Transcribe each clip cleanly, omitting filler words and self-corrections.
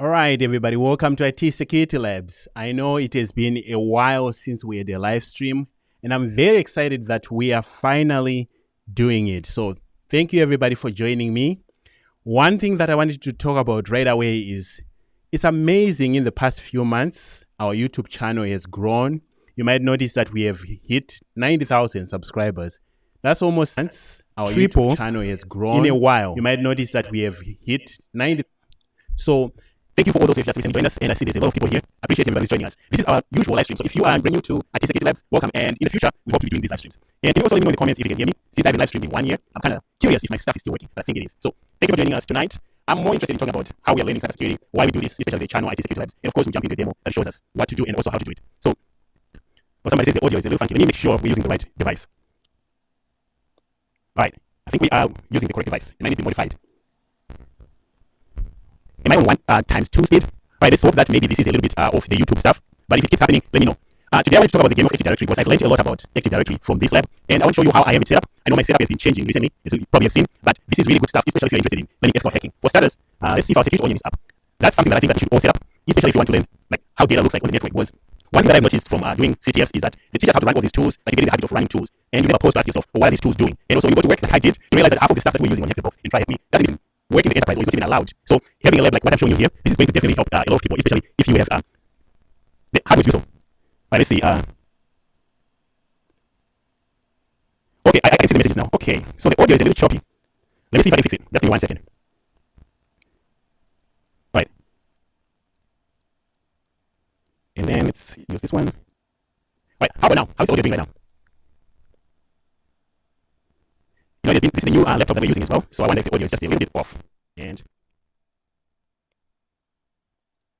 All right, everybody, welcome to IT Security Labs. I know it has been a while since we had a live stream, and I'm very excited that we are finally doing it. So, thank you, everybody, for joining me. One thing that I wanted to talk about right away is it's amazing in the past few months, our YouTube channel has grown. You might notice that we have hit 90,000 subscribers. That's almost our triple YouTube channel has grown in a while. You might notice that we have hit 90. So thank you for all those who have just recently joined us, and I see there's a lot of people here. I appreciate everybody who's joining us. This is our usual live stream, so if you are brand new to IT Security Labs, welcome, and in the future, we hope to be doing these live streams. And can you also let me know in the comments if you can hear me? Since I've been live streaming 1 year, I'm kind of curious if my stuff is still working, but I think it is. So thank you for joining us tonight. I'm more interested in talking about how we are learning cybersecurity, why we do this, especially the channel IT Security Labs, and of course we jump into a demo that shows us what to do and also how to do it. So, well, somebody says the audio is a little funky. Let me make sure we're using the right device. All right, I think we are using the correct device, and I need to be modified. Am I on 1x2 speed? Right, let's hope that maybe this is a little bit of the YouTube stuff. But if it keeps happening, let me know. Today I want to talk about the game of Active Directory because I've learned a lot about Active Directory from this lab. And I want to show you how I have it set up. I know my setup has been changing recently, as you probably have seen. But this is really good stuff, especially if you're interested in learning exploit hacking. For starters, let's see if our Security Onion is up. That's something that I think that you should all set up, especially if you want to learn like how data looks like on the network. Was one thing that I've noticed from doing CTFs is that they teach us how to run all these tools, but you get in the habit of running tools. And you never pause to ask yourself, well, what are these tools doing? And also when you go to work like I did, you realize that half of the stuff that we're using on Hackerbox and Try Hack Me doesn't even work in the enterprise, or it's not even allowed. So having a lab like what I'm showing you here, this is going to definitely help a lot of people, especially if you have the hardware to do so. Right, let's see. Okay, I can see the messages now. Okay, so the audio is a little choppy. Let me see if I can fix it. Just give me 1 second. Right. And then let's use this one. Right, how about now? How's the audio doing right now? You know, this is the new laptop that we're using as well, so I wonder if the audio is just a little bit off. And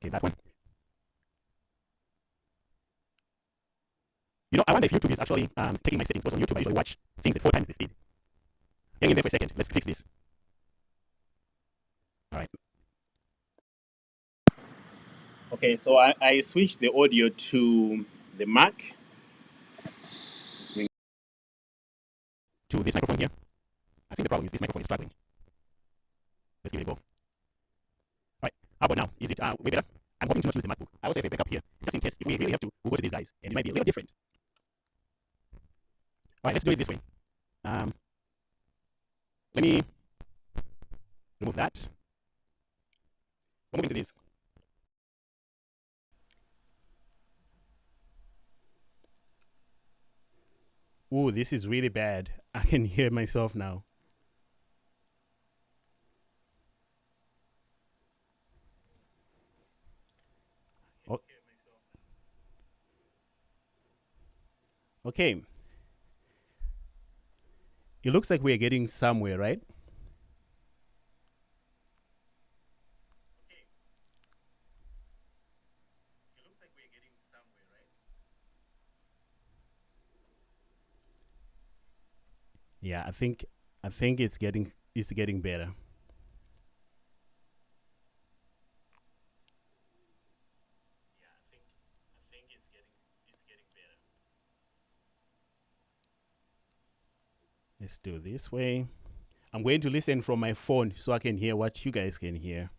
okay, that one. You know, I wonder if YouTube is actually taking my settings, because on YouTube I usually watch things at 4 times the speed. Hang in there for a second. Let's fix this. All right. Okay, so I switched the audio to the Mac. To this microphone here. I think the problem is this microphone is struggling. Let's give it a go. All right. How about now? Is it way better? I'm hoping to not use the MacBook. I also have a backup here, just in case if we really have to, we'll go to these guys, and it might be a little different. All right, let's do it this way. Let me remove that. We'll move into this. Ooh, this is really bad. I can hear myself now. Oh. Okay. It looks like we're getting somewhere, right? Yeah, I think it's getting better. Let's do it this way. I'm going to listen from my phone so I can hear what you guys can hear.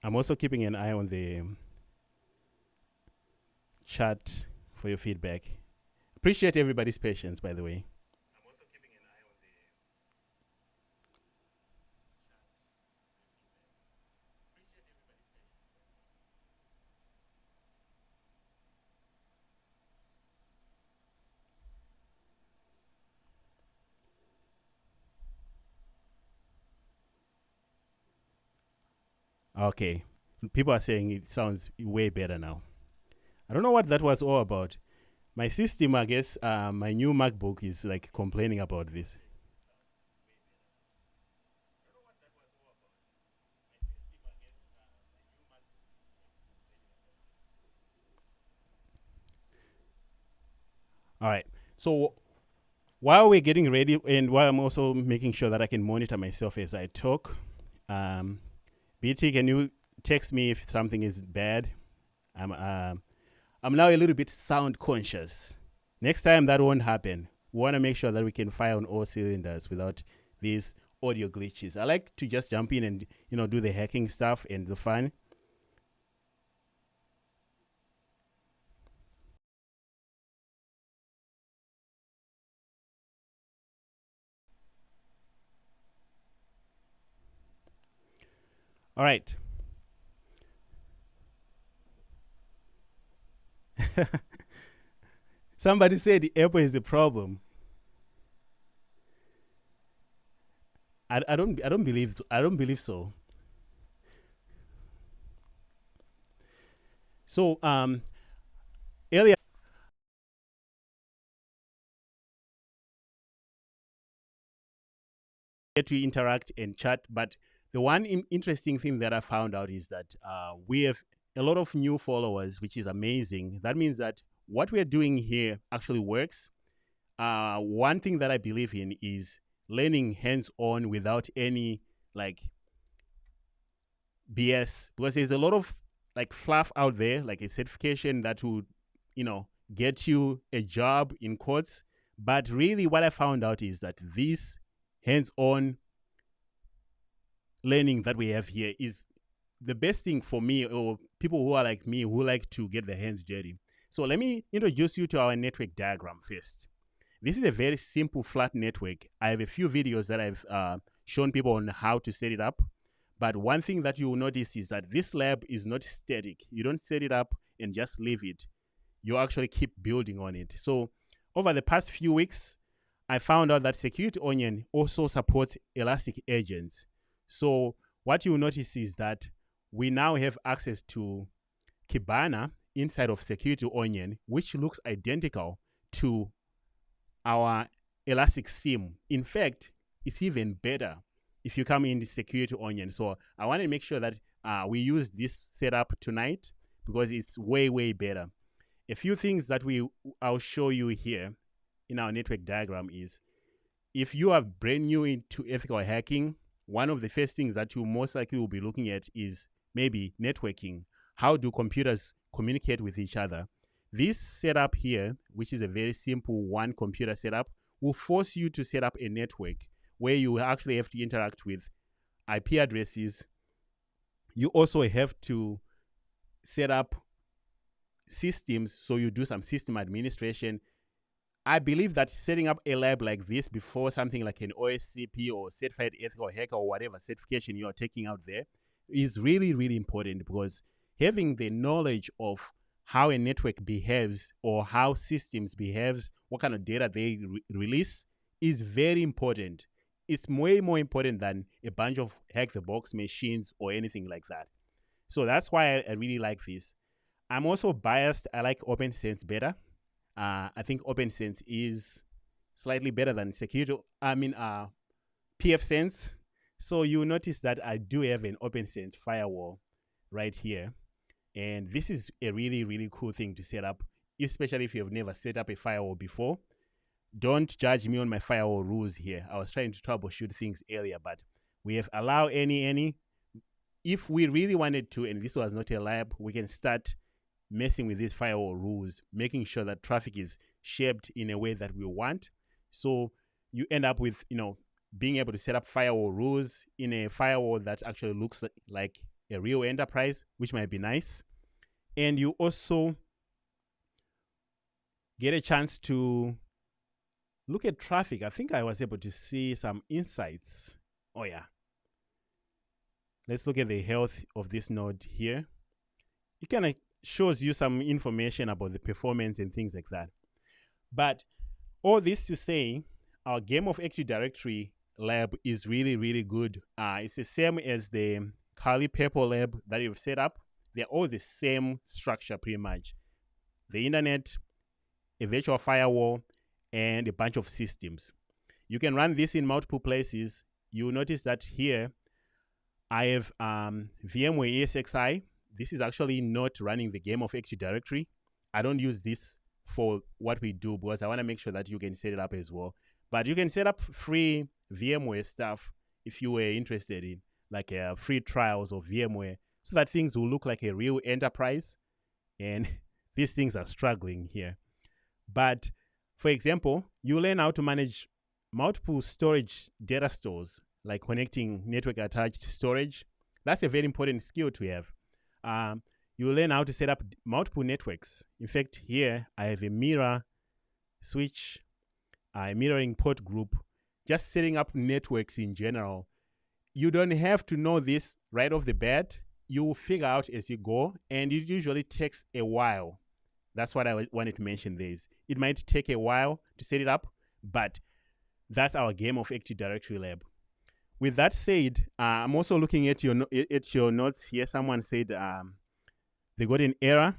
I'm also keeping an eye on the chat for your feedback. Appreciate everybody's patience, by the way. Okay. People are saying it sounds way better now. I don't know what that was all about. My system, I guess, my new MacBook is like complaining about this. All right. So while we're getting ready and while I'm also making sure that I can monitor myself as I talk, BT, can you text me if something is bad? I'm now a little bit sound conscious. Next time that won't happen. We want to make sure that we can fire on all cylinders without these audio glitches. I like to just jump in and do the hacking stuff and the fun. All right. Somebody said Apple is the problem. I don't believe so. So earlier to interact and chat, but the one interesting thing that I found out is that we have a lot of new followers, which is amazing. That means that what we're doing here actually works. One thing that I believe in is learning hands-on without any like BS, because there's a lot of like fluff out there, like a certification that would, get you a job in quotes. But really, what I found out is that this hands-on learning that we have here is the best thing for me or people who are like me who like to get their hands dirty. So let me introduce you to our network diagram first. This is a very simple flat network. I have a few videos that I've shown people on how to set it up. But one thing that you will notice is that this lab is not static. You don't set it up and just leave it. You actually keep building on it. So over the past few weeks, I found out that Security Onion also supports Elastic agents. So what you'll notice is that we now have access to Kibana inside of Security Onion, which looks identical to our Elastic SIEM. In fact, it's even better if you come in the Security Onion. So I want to make sure that we use this setup tonight because it's way, way better. A few things that I'll show you here in our network diagram is if you are brand new into ethical hacking, one of the first things that you most likely will be looking at is maybe networking. How do computers communicate with each other? This setup here, which is a very simple one computer setup, will force you to set up a network where you actually have to interact with IP addresses. You also have to set up systems, so you do some system administration. I believe that setting up a lab like this before something like an OSCP or Certified Ethical Hacker or whatever certification you're taking out there is really, really important, because having the knowledge of how a network behaves or how systems behaves, what kind of data they release is very important. It's way more important than a bunch of hack-the-box machines or anything like that. So that's why I really like this. I'm also biased. I like OpenSense better. I think OpenSense is slightly better than PFSense. So you notice that I do have an OpenSense firewall right here. And this is a really, really cool thing to set up, especially if you have never set up a firewall before. Don't judge me on my firewall rules here. I was trying to troubleshoot things earlier, but we have allow any. If we really wanted to, and this was not a lab, we can start messing with these firewall rules, making sure that traffic is shaped in a way that we want. So you end up with, being able to set up firewall rules in a firewall that actually looks like a real enterprise, which might be nice. And you also get a chance to look at traffic. I think I was able to see some insights. Oh yeah. Let's look at the health of this node here. It kind of shows you some information about the performance and things like that. But all this to say, our Game of Active Directory lab is really, really good. It's the same as the Kali Purple lab that you've set up. They're all the same structure pretty much. The internet, a virtual firewall, and a bunch of systems. You can run this in multiple places. You'll notice that here I have VMware ESXi. This is actually not running the Game of Active Directory. I don't use this for what we do because I want to make sure that you can set it up as well. But you can set up free VMware stuff if you were interested in, like free trials of VMware, so that things will look like a real enterprise. and these things are struggling here. But for example, you learn how to manage multiple storage data stores, like connecting network attached storage. That's a very important skill to have. You learn how to set up multiple networks. In fact, here I have a mirror switch, a mirroring port group, just setting up networks in general. You don't have to know this right off the bat. You will figure out as you go, and it usually takes a while. That's what I wanted to mention there. It might take a while to set it up, but that's our game of Active Directory lab. With that said, I'm also looking at your notes here. Someone said they got an error.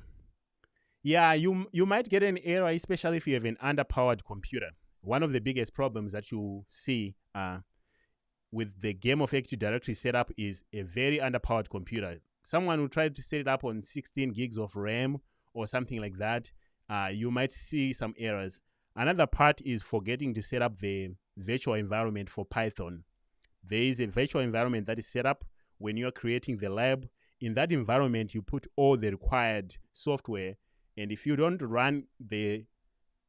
Yeah, you might get an error, especially if you have an underpowered computer. One of the biggest problems that you see with the game of Active Directory setup is a very underpowered computer. Someone who tried to set it up on 16 gigs of RAM or something like that, you might see some errors. Another part is forgetting to set up the virtual environment for Python. There is a virtual environment that is set up when you are creating the lab. In that environment, you put all the required software. And if you don't run the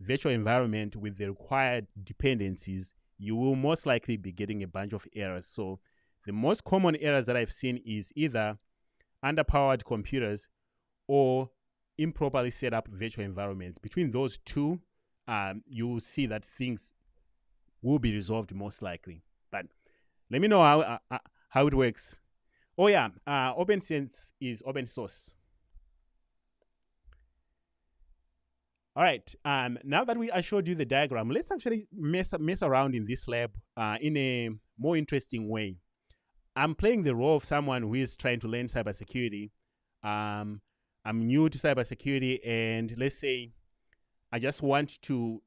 virtual environment with the required dependencies, you will most likely be getting a bunch of errors. So the most common errors that I've seen is either underpowered computers or improperly set up virtual environments. Between those two, you will see that things will be resolved most likely. But let me know how it works. Oh yeah, OpenSense is open source. All right, now that I showed you the diagram, let's actually mess around in this lab in a more interesting way. I'm playing the role of someone who is trying to learn cybersecurity. I'm new to cybersecurity, and let's say I just want to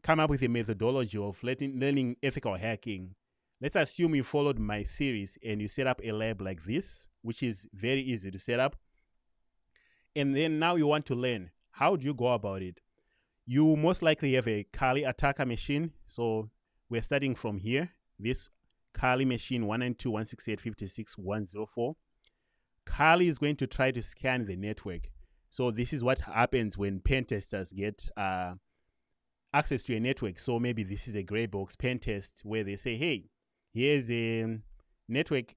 come up with a methodology of learning ethical hacking. Let's assume you followed my series and you set up a lab like this, which is very easy to set up. And then now you want to learn. How do you go about it? You most likely have a Kali attacker machine. So we're starting from here. This Kali machine 192.168.56.104. Kali is going to try to scan the network. So this is what happens when pen testers get access to a network. So maybe this is a gray box pen test where they say, hey, here's a network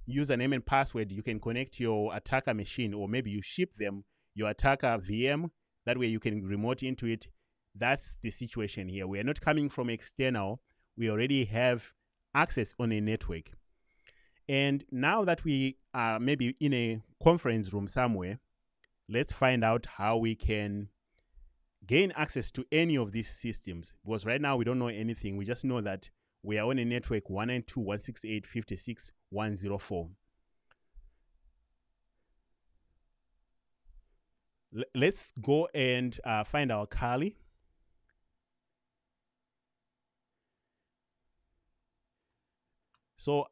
username and password. You can connect your attacker machine, or maybe you ship them your attacker VM. That way you can remote into it. That's the situation here. We are not coming from external. We already have access on a network. And now that we are maybe in a conference room somewhere, let's find out how we can gain access to any of these systems. Because right now we don't know anything. We just know that we are on a network 192.168.56.104. Let's go and find our Kali. So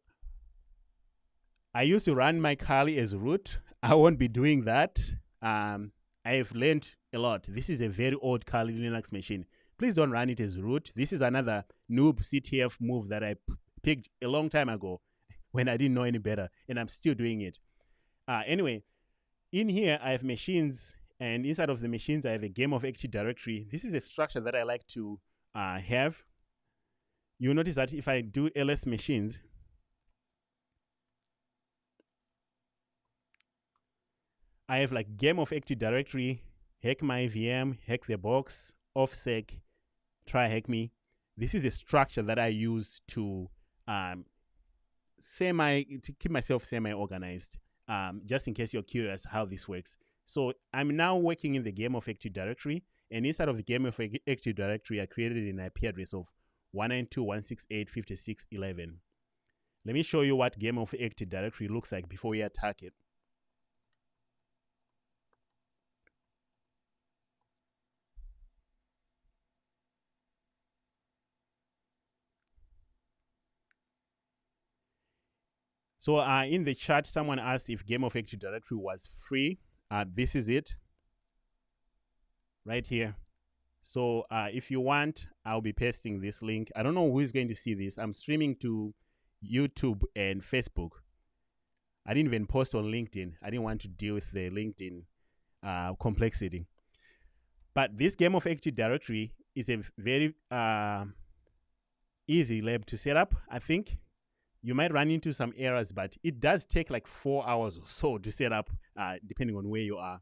I used to run my Kali as root. I won't be doing that. I've learned a lot. This is a very old Kali Linux machine. Please don't run it as root. This is another noob CTF move that I picked a long time ago when I didn't know any better, and I'm still doing it. Anyway, in here I have machines, and inside of the machines I have a game of Active Directory. This is a structure that I like to have. You'll notice that if I do ls machines, I have like game of Active Directory, hack my VM, hack the box, offsec, try hack me. This is a structure that I use to keep myself semi-organized, just in case you're curious how this works. So I'm now working in the game of Active Directory, and inside of the game of Active Directory, I created an IP address of 192.168.56.11. Let me show you what game of Active Directory looks like before we attack it. So in the chat, someone asked if Game of Active Directory was free. This is it right here. So if you want, I'll be pasting this link. I don't know who is going to see this. I'm streaming to YouTube and Facebook. I didn't even post on LinkedIn. I didn't want to deal with the LinkedIn complexity. But this game of Active Directory is a very easy lab to set up. I think you might run into some errors, but it does take like 4 hours or so to set up, depending on where you are.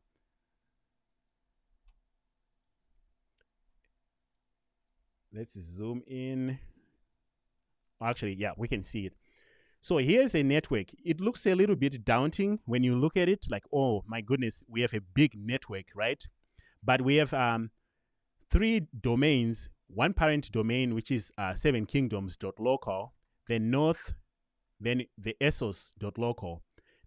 Let's zoom in. Actually, yeah, we can see it. So here's a network. It looks a little bit daunting when you look at it, like, oh my goodness, we have a big network, right? But we have 3 domains, one parent domain, which is 7kingdoms.local, then north, then the esos.local.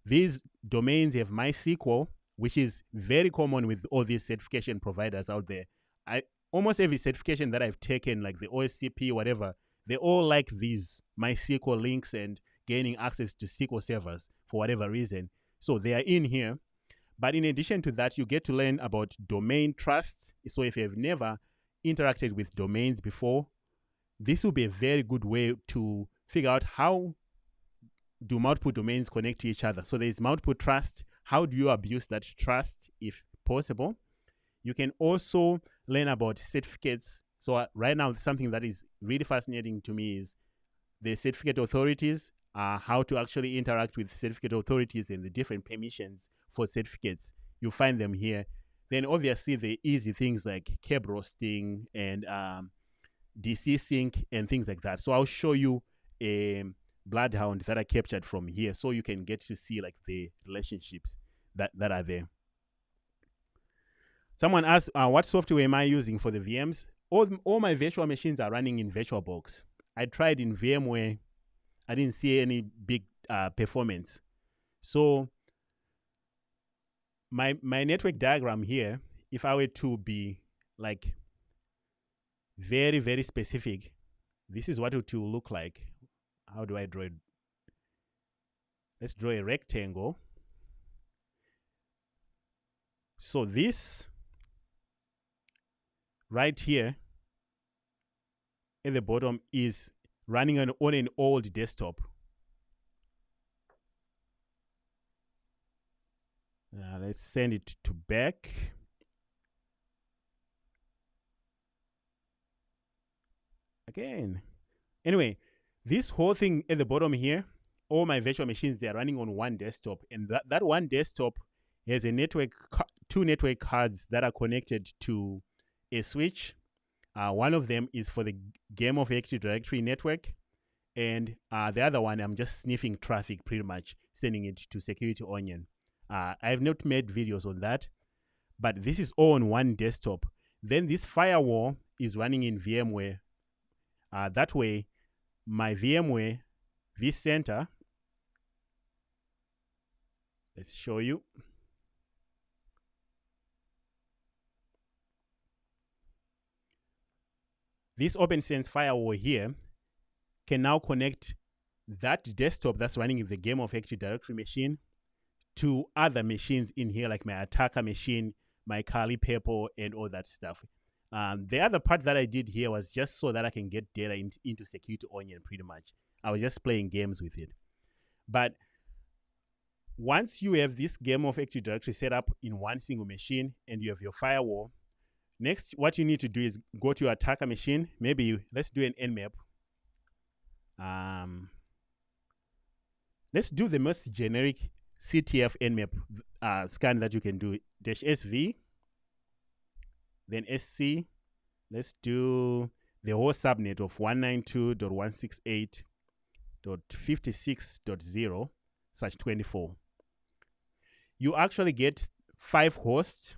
These domains have MySQL, which is very common with all these certification providers out there. Almost every certification that I've taken, like the OSCP, whatever, they all like these MySQL links and gaining access to SQL servers for whatever reason. So they are in here. But in addition to that, you get to learn about domain trust. So if you've never interacted with domains before, this will be a very good way to figure out how do multiple domains connect to each other. So there's multiple trust. How do you abuse that trust if possible? You can also learn about certificates. So right now, something that is really fascinating to me is the certificate authorities, how to actually interact with certificate authorities and the different permissions for certificates. You find them here. Then obviously the easy things like keb roasting and DC sync and things like that. So I'll show you a bloodhound that I captured from here so you can get to see like the relationships that are there. Someone asked, what software am I using for the VMs? All my virtual machines are running in VirtualBox. I tried in VMware. I didn't see any big performance. So my network diagram here, if I were to be like very, very specific, this is what it will look like. How do I draw it? Let's draw a rectangle. So this right here at the bottom is running on an old desktop. Let's send it to back. Again. Anyway, this whole thing at the bottom here, all my virtual machines, they're running on one desktop. And that one desktop has a two network cards that are connected to a switch. One of them is for the Game of Active Directory network. And the other one, I'm just sniffing traffic pretty much, sending it to Security Onion. I have not made videos on that, but this is all on one desktop. Then this firewall is running in VMware. That way, my VMware, vCenter, let's show you. This OpenSense firewall here can now connect that desktop that's running in the Game of Active Directory machine to other machines in here, like my attacker machine, my Kali Purple, and all that stuff. The other part that I did here was just so that I can get data into Security Onion pretty much. I was just playing games with it. But once you have this Game of Active Directory set up in one single machine and you have your firewall, next what you need to do is go to your attacker machine. Maybe let's do an Nmap. Let's do the most generic CTF Nmap scan that you can do. -SV, then SC. Let's do the whole subnet of 192.168.56.0/24. You actually get 5 hosts.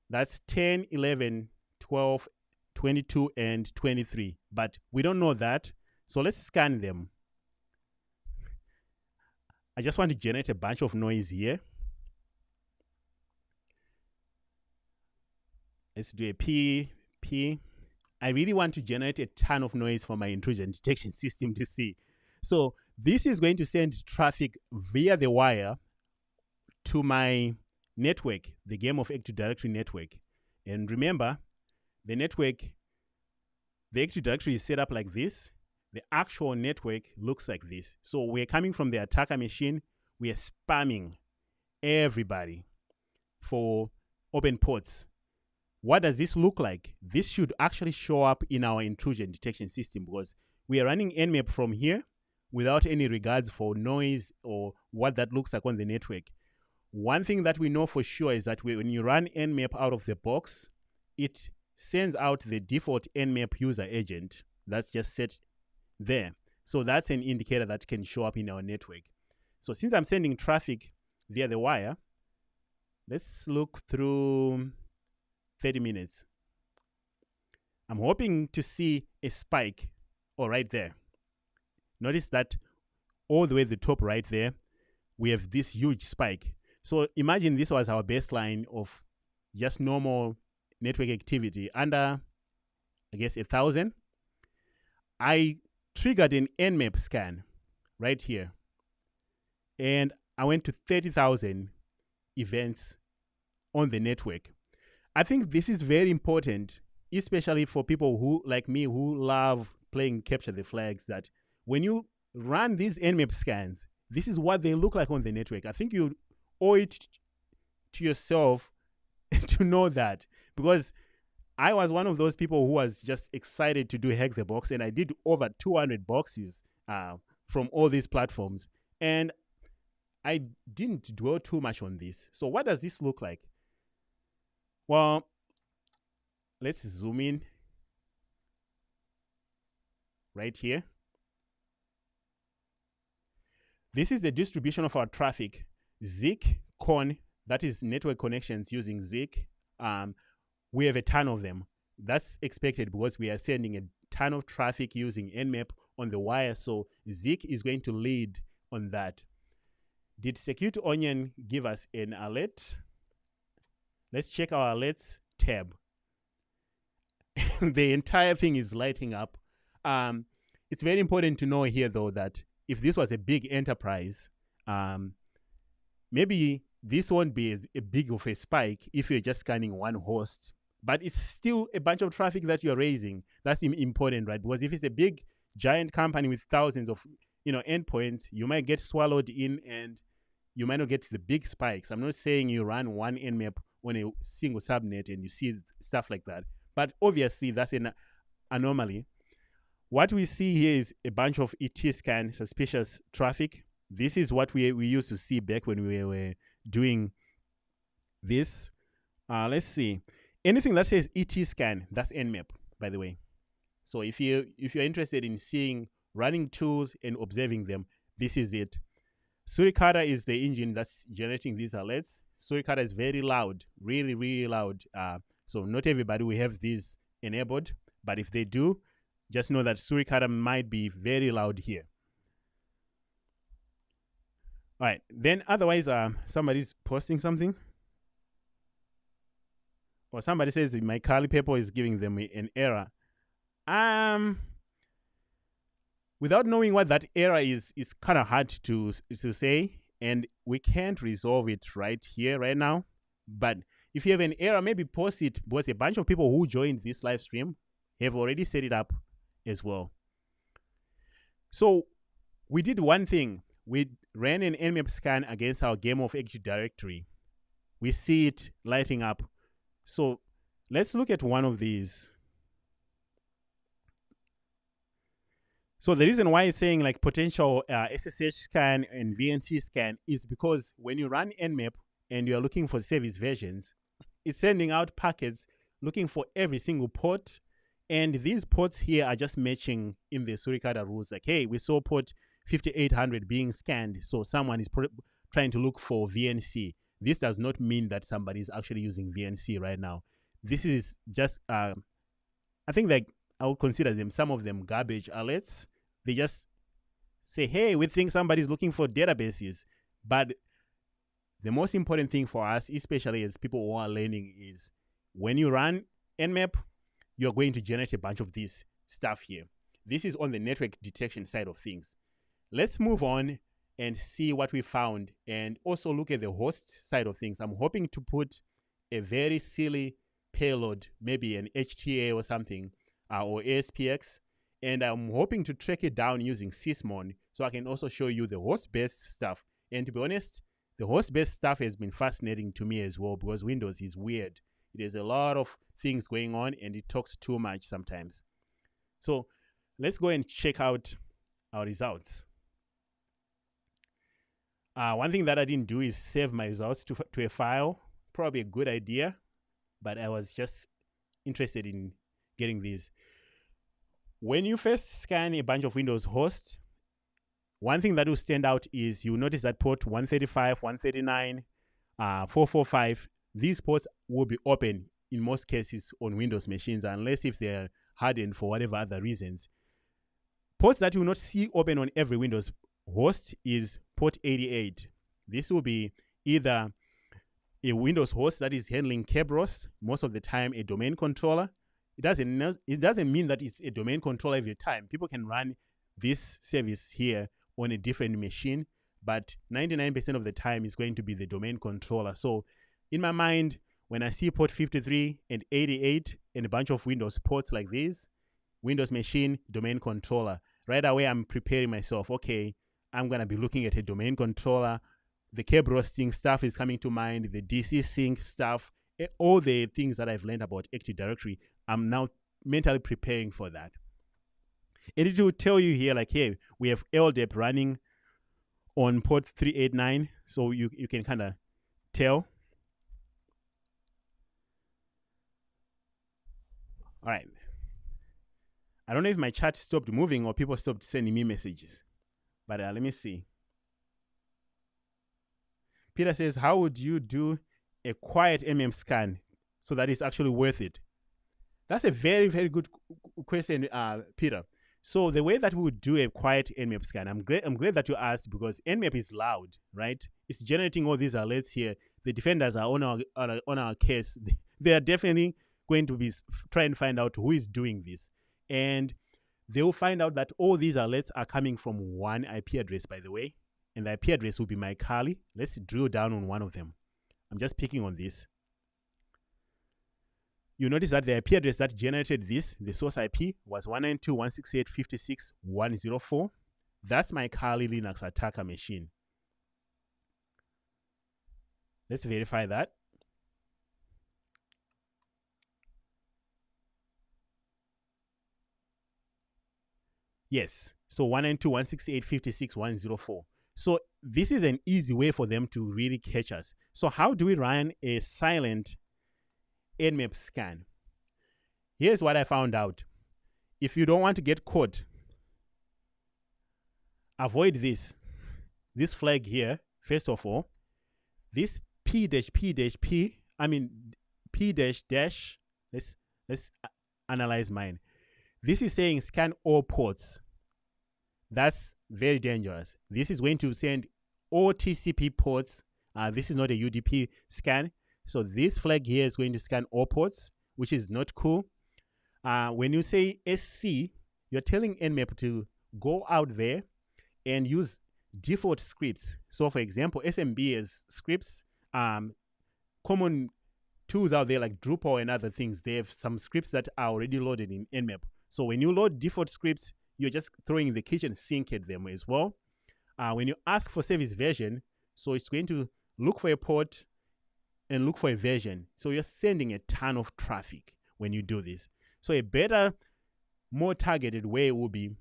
That's 10, 11, 12, 22, and 23. But we don't know that. So let's scan them. I just want to generate a bunch of noise here. Let's do a P. I really want to generate a ton of noise for my intrusion detection system to see. So this is going to send traffic via the wire to my network, the Game of Active Directory network. And remember, the network, the Active Directory is set up like this. The actual network looks like this. So we're coming from the attacker machine. We are spamming everybody for open ports. What does this look like? This should actually show up in our intrusion detection system because we are running Nmap from here without any regards for noise or what that looks like on the network. One thing that we know for sure is that when you run Nmap out of the box, it sends out the default Nmap user agent that's just set there. So that's an indicator that can show up in our network. So since I'm sending traffic via the wire, let's look through 30 minutes. I'm hoping to see a spike right there. Notice that all the way at the top right there, we have this huge spike. So imagine this was our baseline of just normal network activity under, I guess, 1,000. I triggered an Nmap scan right here. And I went to 30,000 events on the network. I think this is very important, especially for people who, like me, who love playing capture the flags, that when you run these Nmap scans, this is what they look like on the network. I think you owe it to yourself to know that, because I was one of those people who was just excited to do Hack the Box, and I did over 200 boxes from all these platforms, and I didn't dwell too much on this. So what does this look like? Well, let's zoom in right here. This is the distribution of our traffic. Zik, Con, that is network connections using Zik. We have a ton of them. That's expected because we are sending a ton of traffic using Nmap on the wire. So Zik is going to lead on that. Did Security Onion give us an alert? Let's check our alerts tab. The entire thing is lighting up. It's very important to know here, though, that if this was a big enterprise, maybe this won't be a big of a spike if you're just scanning one host, but it's still a bunch of traffic that you're raising. That's important, right? Because if it's a big, giant company with thousands of endpoints, you might get swallowed in and you might not get the big spikes. I'm not saying you run one Nmap on a single subnet and you see stuff like that, but obviously that's an anomaly. What we see here is a bunch of ET scan suspicious traffic. This is what we used to see back when we were doing this. Let's see. Anything that says ET scan, that's Nmap, by the way. So if you're interested in seeing running tools and observing them, this is it. Suricata is the engine that's generating these alerts. Suricata is very loud, really, really loud. So not everybody will have these enabled, but if they do, just know that Suricata might be very loud here. All right, then otherwise, somebody's posting something. Or somebody says my curly paper is giving them an error. Without knowing what that error is, it's kind of hard to say, and we can't resolve it right here, right now. But if you have an error, maybe post it, because a bunch of people who joined this live stream have already set it up as well. So we did one thing. We ran an Nmap scan against our game of Active Directory. We see it lighting up. So let's look at one of these. So the reason why it's saying like potential SSH scan and VNC scan is because when you run Nmap and you're looking for service versions, it's sending out packets looking for every single port. And these ports here are just matching in the Suricata rules. Like, hey, we saw port 5800 being scanned. So someone is trying to look for VNC. This does not mean that somebody is actually using VNC right now. This is just, I think like I would consider them, some of them garbage alerts. They just say, hey, we think somebody's looking for databases. But the most important thing for us, especially as people who are learning, is when you run Nmap, you're going to generate a bunch of this stuff here. This is on the network detection side of things. Let's move on and see what we found and also look at the host side of things. I'm hoping to put a very silly payload, maybe an HTA or something, or ASPX, and I'm hoping to track it down using Sysmon so I can also show you the host-based stuff. And to be honest, the host-based stuff has been fascinating to me as well because Windows is weird. It has a lot of things going on and it talks too much sometimes. So let's go and check out our results. One thing that I didn't do is save my results to a file. Probably a good idea, but I was just interested in getting these. When you first scan a bunch of Windows hosts, one thing that will stand out is you notice that port 135, 139, 445, these ports will be open in most cases on Windows machines, unless if they're hardened for whatever other reasons. Ports that you will not see open on every Windows host is port 88. This will be either a Windows host that is handling Kerberos, most of the time a domain controller. It doesn't mean that it's a domain controller every time. People can run this service here on a different machine, but 99% of the time it's going to be the domain controller. So in my mind, when I see port 53 and 88 and a bunch of Windows ports like this, Windows machine, domain controller, right away I'm preparing myself. Okay, I'm going to be looking at a domain controller. The Kerberos sync stuff is coming to mind, the DC sync stuff, all the things that I've learned about Active Directory. I'm now mentally preparing for that. And it will tell you here, like, hey, we have LDAP running on port 389. So you can kind of tell. All right. I don't know if my chat stopped moving or people stopped sending me messages. But let me see. Peter says, how would you do a quiet MM scan so that it's actually worth it? That's a very, very good question, Peter. So the way that we would do a quiet Nmap scan, I'm glad that you asked, because Nmap is loud, right? It's generating all these alerts here. The defenders are on our case. They are definitely going to be trying to find out who is doing this. And they will find out that all these alerts are coming from one IP address, by the way. And the IP address will be my Kali. Let's drill down on one of them. I'm just picking on this. You notice that the IP address that generated this, the source IP, was 192.168.56.104. That's my Kali Linux attacker machine. Let's verify that. Yes, so 192.168.56.104. So this is an easy way for them to really catch us. So how do we run a silent Nmap scan? Here's what I found out. If you don't want to get caught, avoid this flag here. First of all, this P-, I mean P-, let's analyze mine. This is saying scan all ports. That's very dangerous. This is going to send all TCP ports. This is not a UDP scan. So this flag here is going to scan all ports, which is not cool. When you say SC, you're telling Nmap to go out there and use default scripts. So for example, SMB has scripts. Common tools out there like Drupal and other things, they have some scripts that are already loaded in Nmap. So when you load default scripts, you're just throwing the kitchen sink at them as well. When you ask for service version, so it's going to look for a port and look for a version. So you're sending a ton of traffic when you do this. So a better, more targeted way would be,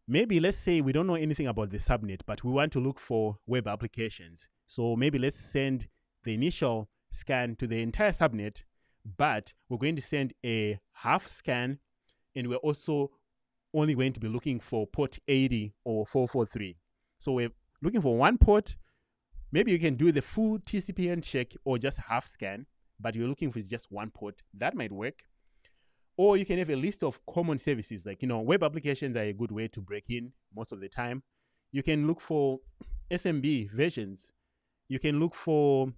maybe let's say we don't know anything about the subnet, but we want to look for web applications. So maybe let's send the initial scan to the entire subnet, but we're going to send a half scan, and we're also only going to be looking for port 80 or 443. So we're looking for one port. Maybe you can do the full TCP check or just half scan, but you're looking for just one port. That might work. Or you can have a list of common services, like, web applications are a good way to break in most of the time. You can look for SMB versions. You can look for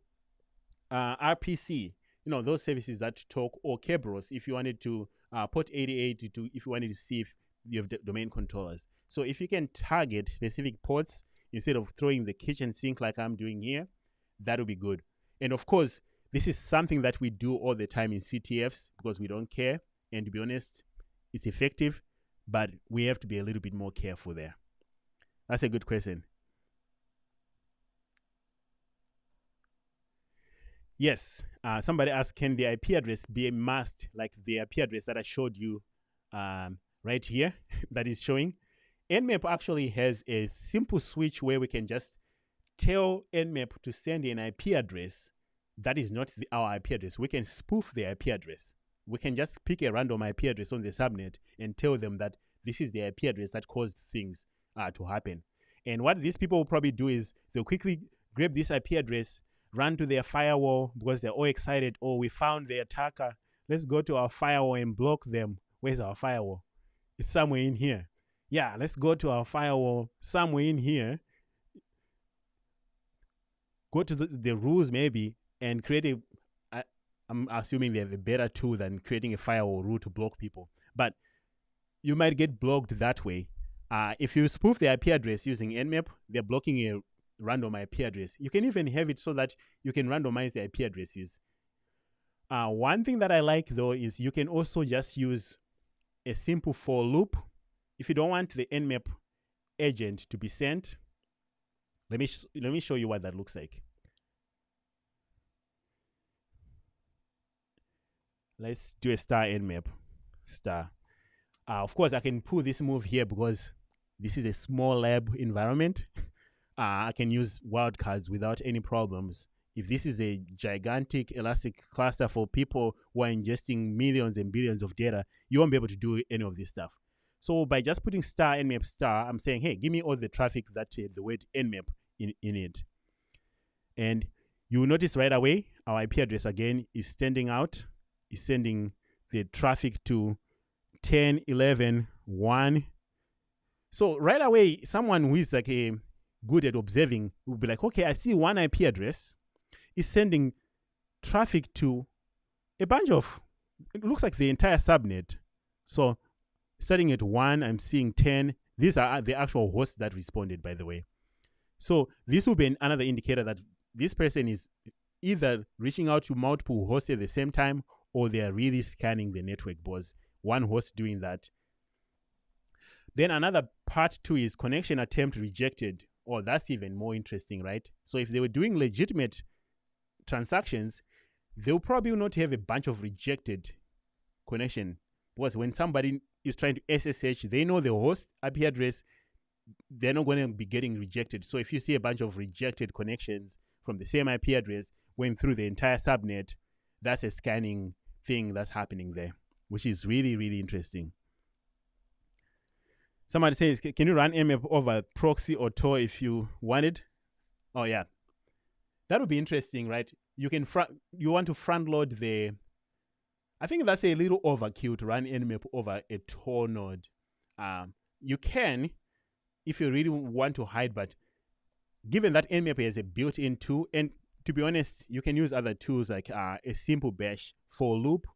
RPC, those services that talk, or Kerberos if you wanted to port 88 if you wanted to see if you have domain controllers. So if you can target specific ports instead of throwing the kitchen sink like I'm doing here, that would be good. And of course, this is something that we do all the time in CTFs because we don't care. And to be honest, it's effective, but we have to be a little bit more careful there. That's a good question. Yes. Somebody asked, can the IP address be masked like the IP address that I showed you right here that is showing? Nmap actually has a simple switch where we can just tell Nmap to send an IP address that is not our IP address. We can spoof the IP address. We can just pick a random IP address on the subnet and tell them that this is the IP address that caused things to happen. And what these people will probably do is they'll quickly grab this IP address, run to their firewall because they're all excited. Oh, we found the attacker. Let's go to our firewall and block them. Where's our firewall? It's somewhere in here. Yeah, let's go to our firewall somewhere in here. Go to the rules maybe and create I'm assuming they have a better tool than creating a firewall rule to block people. But you might get blocked that way. If you spoof the IP address using Nmap, they're blocking a random IP address. You can even have it so that you can randomize the IP addresses. One thing that I like though is you can also just use a simple for loop. If you don't want the Nmap agent to be sent, let me show you what that looks like. Let's do a star Nmap star. Of course, I can pull this move here because this is a small lab environment. I can use wildcards without any problems. If this is a gigantic elastic cluster for people who are ingesting millions and billions of data, you won't be able to do any of this stuff. So by just putting star Nmap star, I'm saying, hey, give me all the traffic that the word Nmap in it. And you will notice right away, our IP address again is standing out. Is sending the traffic to 10, 11, 1. So right away, someone who is like good at observing will be like, okay, I see one IP address is sending traffic to a bunch of, it looks like the entire subnet. So starting at 1, I'm seeing 10. These are the actual hosts that responded, by the way. So this will be another indicator that this person is either reaching out to multiple hosts at the same time or they are really scanning the network because one host doing that. Then another part 2 is connection attempt rejected. Oh, that's even more interesting, right? So if they were doing legitimate transactions, they'll probably not have a bunch of rejected connection because when somebody is trying to SSH, they know the host IP address, they're not going to be getting rejected. So if you see a bunch of rejected connections from the same IP address going through the entire subnet, that's a scanning thing that's happening there, which is really, really interesting. Somebody says, can you run Nmap over proxy or Tor if you wanted? Oh, yeah. That would be interesting, right? You can you want to front load the... I think that's a little overkill to run Nmap over a Tor node. You can, if you really want to hide, but given that Nmap has a built-in tool, and to be honest, you can use other tools like a simple bash for loop,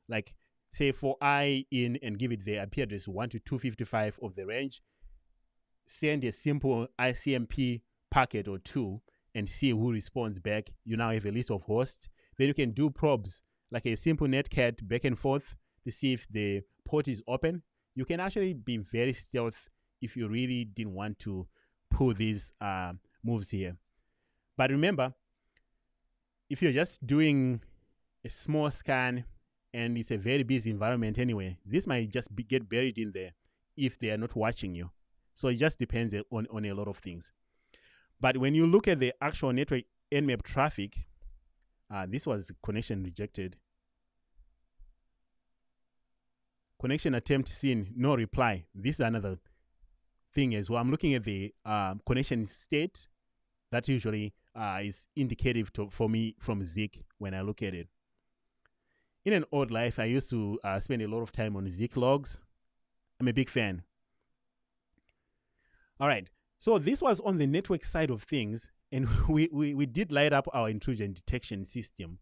like say for I in and give it the IP address 1 to 255 of the range, send a simple ICMP packet or 2 and see who responds back. You now have a list of hosts. Then you can do probes like a simple netcat back and forth to see if the port is open. You can actually be very stealth if you really didn't want to pull these moves here. But remember, if you're just doing a small scan and it's a very busy environment anyway, this might just get buried in there if they are not watching you. So it just depends on a lot of things. But when you look at the actual network Nmap traffic, this was connection rejected. Connection attempt seen, no reply. This is another thing as well. I'm looking at the connection state. That usually is indicative for me from Zeek when I look at it. In an old life, I used to spend a lot of time on Zeek logs. I'm a big fan. All right. So this was on the network side of things, and we did light up our intrusion detection system.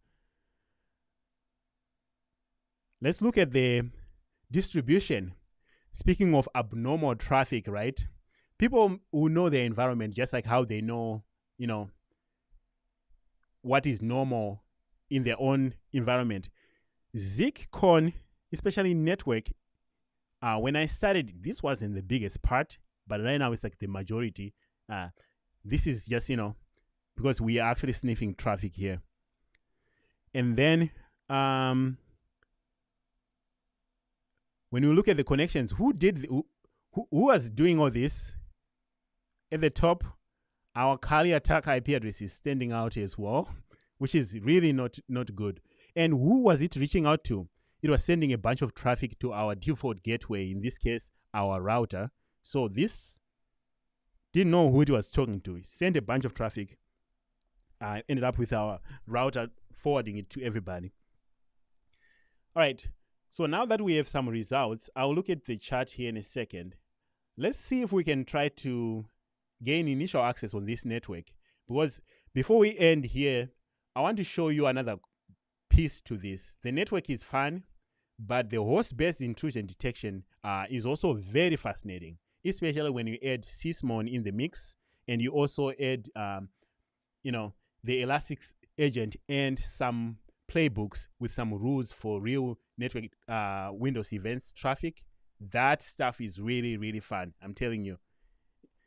Let's look at the distribution. Speaking of abnormal traffic, right? People who know their environment, just like how they know, what is normal in their own environment. ZeekCon, especially network, when I started, this wasn't the biggest part, but right now it's like the majority. This is just, because we are actually sniffing traffic here. And then when you look at the connections, who was doing all this? At the top, our Kali attack IP address is standing out as well, which is really not good. And who was it reaching out to? It was sending a bunch of traffic to our default gateway, in this case, our router. So this didn't know who it was talking to. It sent a bunch of traffic. Ended up with our router forwarding it to everybody. All right. So now that we have some results, I'll look at the chart here in a second. Let's see if we can try to gain initial access on this network. Because before we end here, I want to show you another piece to this. The network is fun, but the host-based intrusion detection is also very fascinating, especially when you add Sysmon in the mix and you also add, the Elastic agent and some playbooks with some rules for real network Windows events traffic. That stuff is really, really fun. I'm telling you.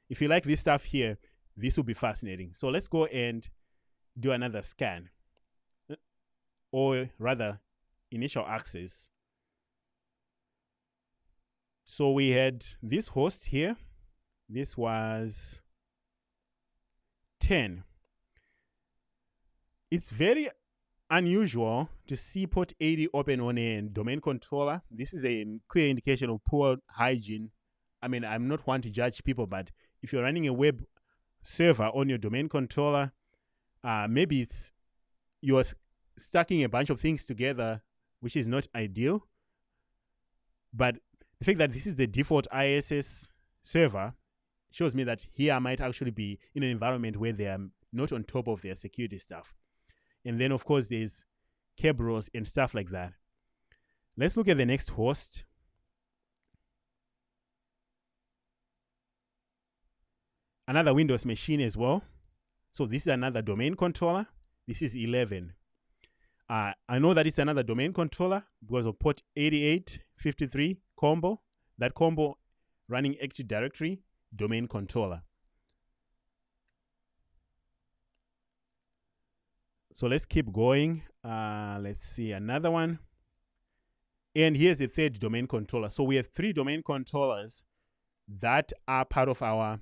If you like this stuff here, this will be fascinating. So let's go and do another scan. Or rather, initial access. So we had this host here. This was 10. It's very unusual to see port 80 open on a domain controller. This is a clear indication of poor hygiene. I mean, I'm not one to judge people, but if you're running a web server on your domain controller, maybe you're stacking a bunch of things together, which is not ideal. But the fact that this is the default ISS server shows me that here I might actually be in an environment where they are not on top of their security stuff. And then, of course, there's Kerberos and stuff like that. Let's look at the next host. Another Windows machine as well. So this is another domain controller. This is 11. I know that it's another domain controller because of port 8853 combo. That combo running Active Directory domain controller. So let's keep going. Let's see another one. And here's the third domain controller. So we have 3 domain controllers that are part of our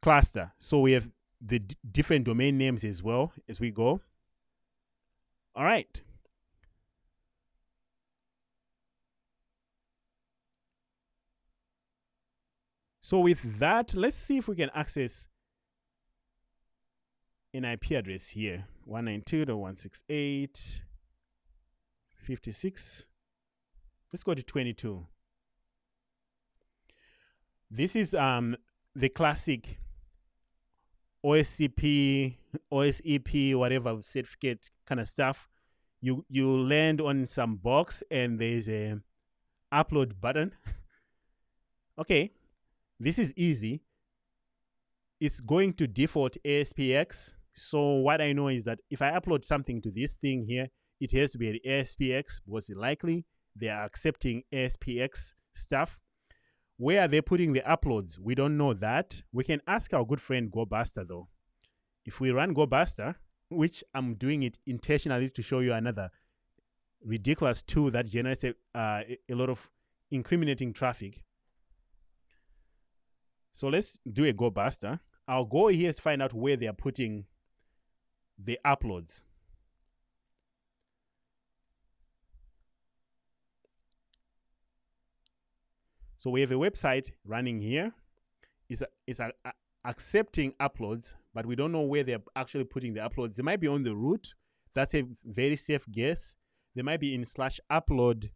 cluster. So we have the different domain names as well as we go. All right. So with that, let's see if we can access an IP address here. 192.168.56. Let's go to 22. This is the classic OSCP, OSEP, whatever certificate kind of stuff. You land on some box and there's a upload button. Okay, this is easy. It's going to default ASPX. So what I know is that if I upload something to this thing here, it has to be an ASPX because likely they are accepting ASPX stuff. Where are they putting the uploads? We don't know that. We can ask our good friend GoBuster though. If we run GoBuster, which I'm doing it intentionally to show you another ridiculous tool that generates a lot of incriminating traffic. So let's do a GoBuster. Our goal here is to find out where they are putting the uploads. So we have a website running here. It's accepting uploads, but we don't know where they're actually putting the uploads. They might be on the root. That's a very safe guess. They might be in /upload.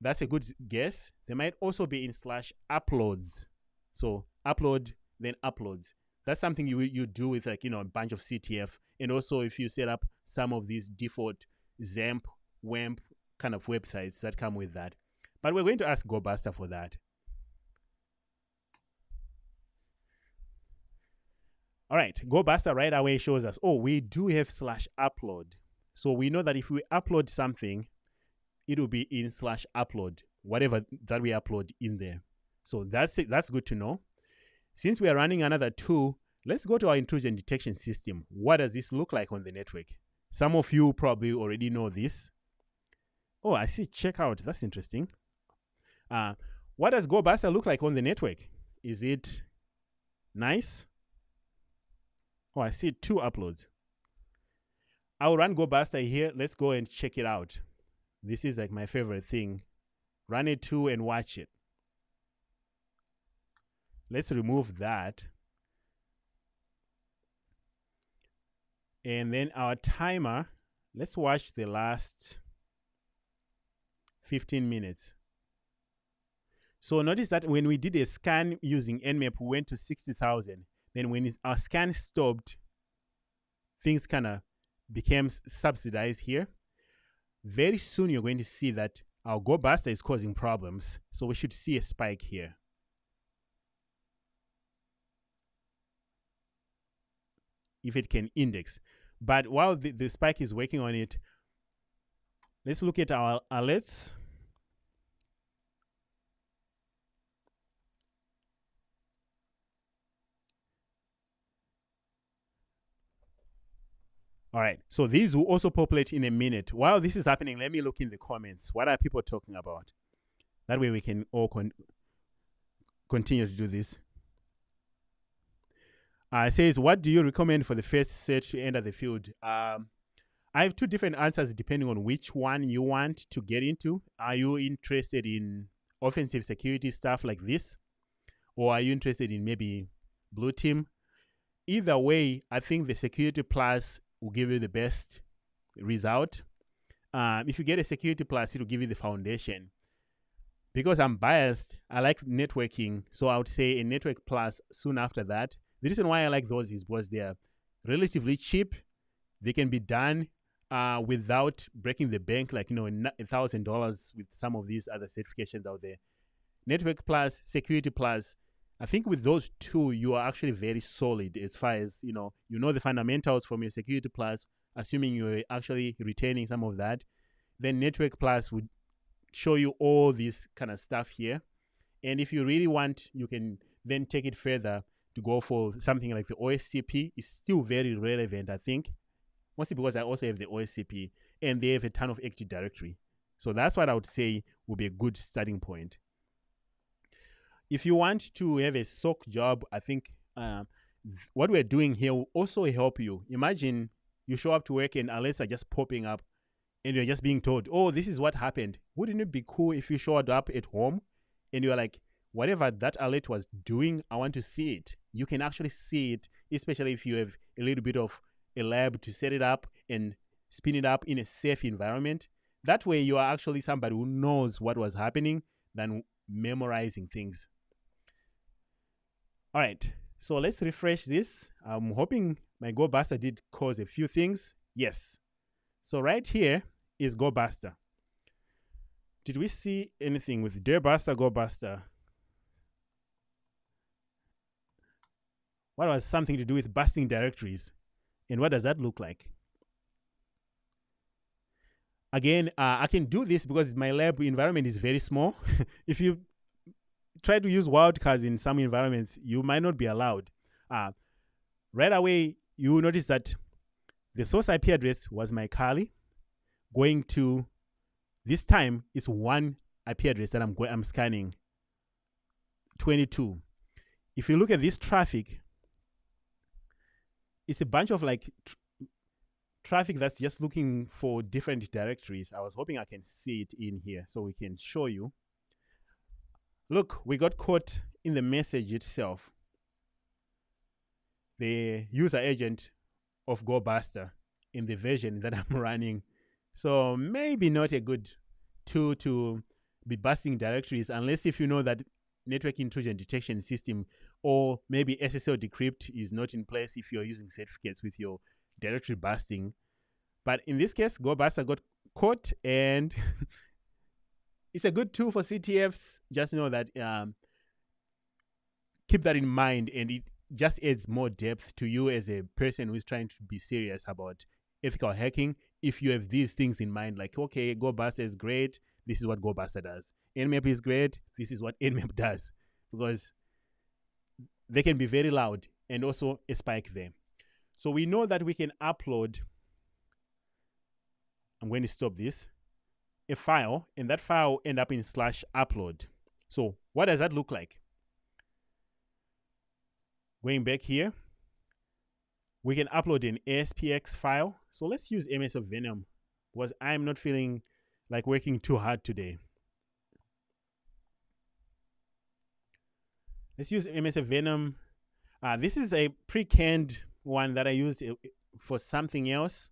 That's a good guess. They might also be in /uploads. So upload, then uploads. That's something you do with a bunch of CTF. And also if you set up some of these default XAMPP, WAMP kind of websites that come with that. But we're going to ask GoBuster for that. All right, GoBuster right away shows us, oh, we do have /upload. So we know that if we upload something, it will be in /upload, whatever that we upload in there. So that's it. That's good to know. Since we are running another tool, Let's go to our intrusion detection system. What does this look like on the network? Some of you probably already know this. Oh, I see checkout. That's interesting. What does GoBuster look like on the network? Is it nice? Oh, I see 2 uploads. I'll run GoBuster here. Let's go and check it out. This is like my favorite thing. Run it too and watch it. Let's remove that. And then our timer, let's watch the last 15 minutes. So notice that when we did a scan using Nmap, we went to 60,000. Then when our scan stopped, things kind of became subsidized here. Very soon you're going to see that our GoBuster is causing problems. So we should see a spike here. If it can index. But while the spike is working on it, let's look at our alerts. All right, so these will also populate in a minute. While this is happening, let me look in the comments. What are people talking about? That way we can all continue to do this. It says, what do you recommend for the first search to enter the field? I have 2 different answers depending on which one you want to get into. Are you interested in offensive security stuff like this? Or are you interested in maybe blue team? Either way, I think the Security Plus will give you the best result. If you get a Security Plus, it will give you the foundation. Because I'm biased, I like networking, so I would say a Network Plus soon after that. The reason why I like those is because they are relatively cheap. They can be done without breaking the bank, like, $1,000 with some of these other certifications out there. Network Plus, Security Plus, I think with those 2, you are actually very solid as far as, you know the fundamentals from your Security Plus, assuming you're actually retaining some of that. Then Network Plus would show you all this kind of stuff here. And if you really want, you can then take it further to go for something like the OSCP. Is still very relevant, I think. Mostly because I also have the OSCP and they have a ton of Active Directory. So that's what I would say would be a good starting point. If you want to have a SOC job, I think what we're doing here will also help you. Imagine you show up to work and alerts are just popping up and you're just being told, oh, this is what happened. Wouldn't it be cool if you showed up at home and you're like, whatever that alert was doing, I want to see it. You can actually see it, especially if you have a little bit of a lab to set it up and spin it up in a safe environment. That way you are actually somebody who knows what was happening than memorizing things. All right, so let's refresh this. I'm hoping my GoBuster did cause a few things. Yes. So right here is GoBuster. Did we see anything with DirBuster, GoBuster? What was something to do with busting directories? And what does that look like? Again, I can do this because my lab environment is very small. If you try to use wildcards in some environments, you might not be allowed. Right away, you will notice that the source IP address was my Kali. Going to, this time, it's 1 IP address that I'm scanning, 22. If you look at this traffic, it's a bunch of traffic that's just looking for different directories. I was hoping I can see it in here so we can show you. Look, we got caught in the message itself. The user agent of GoBuster in the version that I'm running. So maybe not a good tool to be busting directories unless if you know that network intrusion detection system or maybe SSL decrypt is not in place if you're using certificates with your directory busting. But in this case, GoBuster got caught and it's a good tool for CTFs. Just know that, keep that in mind, and it just adds more depth to you as a person who's trying to be serious about ethical hacking. If you have these things in mind, like, okay, GoBuster is great, this is what GoBuster does. Nmap is great, this is what Nmap does. Because they can be very loud. and also a spike there. So we know that we can upload, I'm going to stop this, a file, and that file will end up in /upload. So what does that look like? Going back here, we can upload an ASPX file. So let's use MS of Venom because I'm not feeling like working too hard today. Let's use MS of Venom. This is a pre-canned one that I used for something else.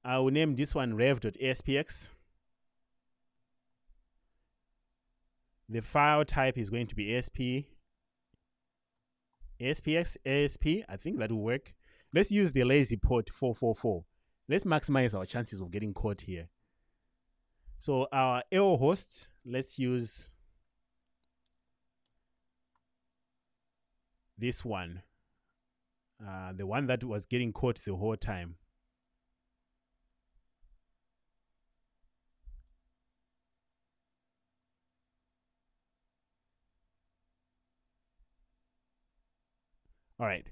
I will name this one rev.aspx. The file type is going to be ASP. ASPX, ASP, I think that will work. Let's use the lazy port 444. Let's maximize our chances of getting caught here. So our AO host, let's use this one. The one that was getting caught the whole time. All right.